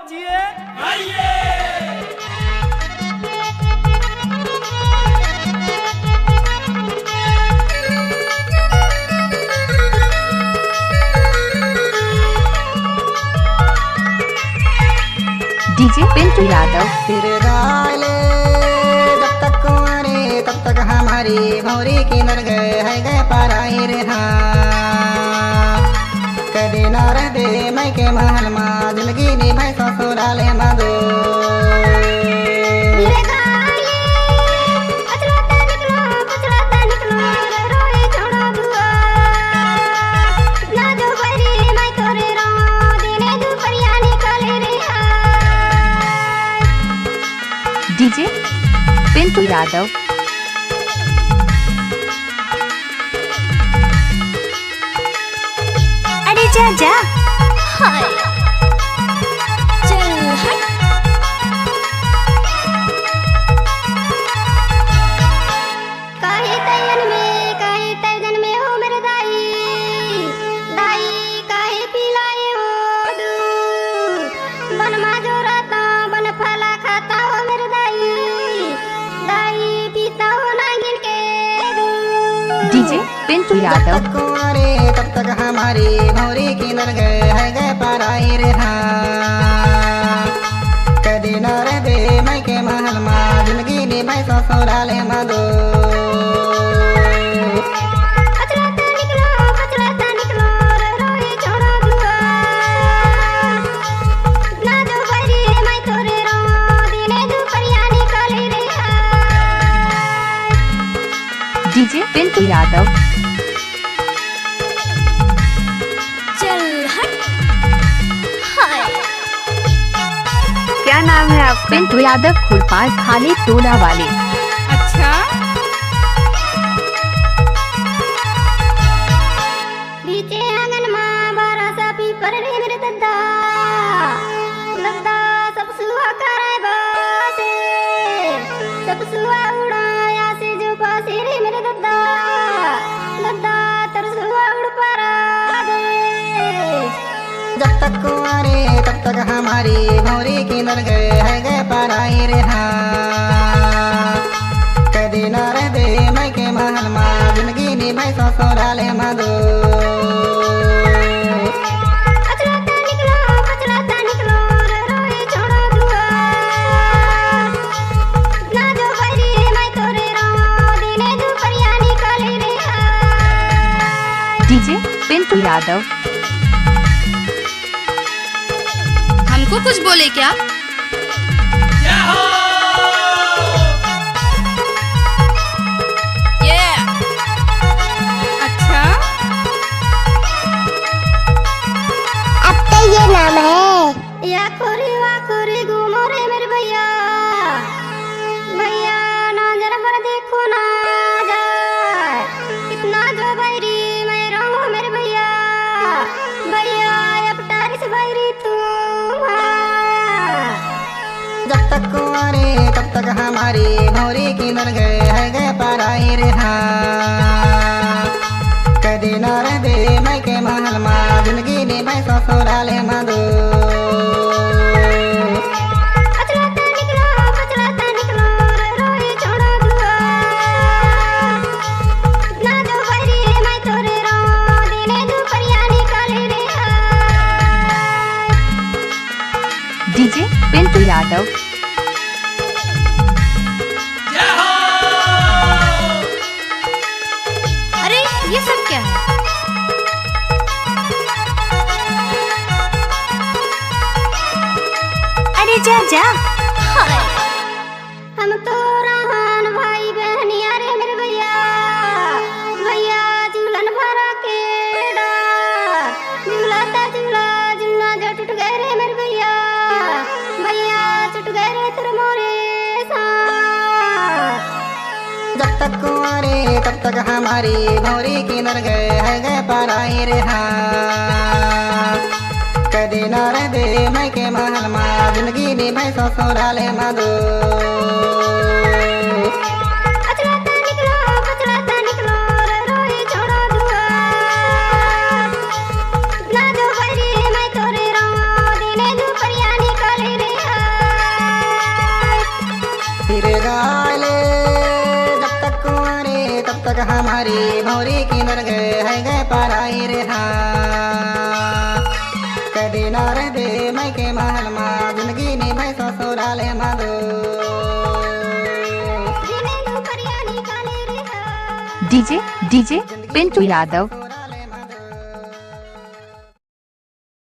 जिए आइए डीजे पिंटू यादव। फिर गाले जब तक कुंवारे तब तक हमारी भौरी की नर गए है गए पाराई रे हाँ कभी न रह दे मैं के महल माँ जिंदगी निभाई ससुराले मधु डीजे पिंटू यादव। अरे जा जा हाय चल हट काहे तयन में हो मेरे दाई दाई काहे पिलाए हो दूध बन मा जो रहता बन फला खाता हो मेरे दाई दाई पीता हो नागिन के दूध डीजे पिंटू जब यादव। तक कुंवारे तब तक हमारी भौरी की नर गए है गए पाराई रे हाँ कभी न रह दे मैं के महल माँ जिंदगी निभाई ससुराले मधु डीजे पिंटू यादव। चल हट हाय क्या नाम है आपका? पिंटू यादव खुरपार खाली टोला वाले। अच्छा बीचे आंगन माँ बारा सा पीपर रे मेरे दद्दा दद्दा सब सुहा कराए बासे सब सुहा उड़ाया से जो पासे रे मेरे दद्दा दद्दा तर सुहा उड़ पारा दे जब तक कुंवारे तब तक हमारी भौरी की नर गए है गए पाराई रे हाँ कभी न रह दे मैं के महल माँ जिंदगी निभाई ससुराले मधु पचड़ाता निकलो रे रोए छोड़ो दुआ ना जो बरी मैं तोरे राह दिने दुपहरिया निकाले रे डीजे पिंटू यादव। हमको कुछ बोले क्या? जय हो अच्छा अब तो ये नाम है या खोरी वा खोरी घूमो रे मेरे भैया भैया ना जरा पर देखो ना जाए कितना जो बैरी मैं रहूं मेरे भैया भैया अब टारिस बैरी तुम जब तक कुंवारे तब तक हमारी भौरी की नर गए है गए पाराई रे हाँ कभी न रह दे मैं के महल माँ जिंदगी निभाई ससुराले मधु पचड़ाता निकलो रे रोए छोड़ो दुआ ना जो बरी मैं तोरे राह दिने दुपहरिया निकाले रे डीजे पिंटू यादव। जय हो अरे ये सब क्या है? अरे जा जा हाय हम तो रहन भाई बहन यारे मेरे भैया भैया झूलन भरा के डार झूलाता झूला झूलना जो टूट गए रे मेरे भैया भैया टूट गए रे तेरे मोरे साथ जब तक कुंवारे तब तक हमारी भौरी की नर गए है गए पाराई रे हाँ कभी न रह दे मैं के महल माँ जिंदगी निभाई ससुराले मधु पचड़ाता निकलो रे रोए छोड़ो दुआ ना जो बरी मैं तोरे राह दिने दुपहरिया निकाले तक हमारी भौरी की नरग है गए पाराई रे हाँ कदी नार दे मैं के महल मा जिंदगी ने भाई ससुराले मादो डीजे पिंटू यादव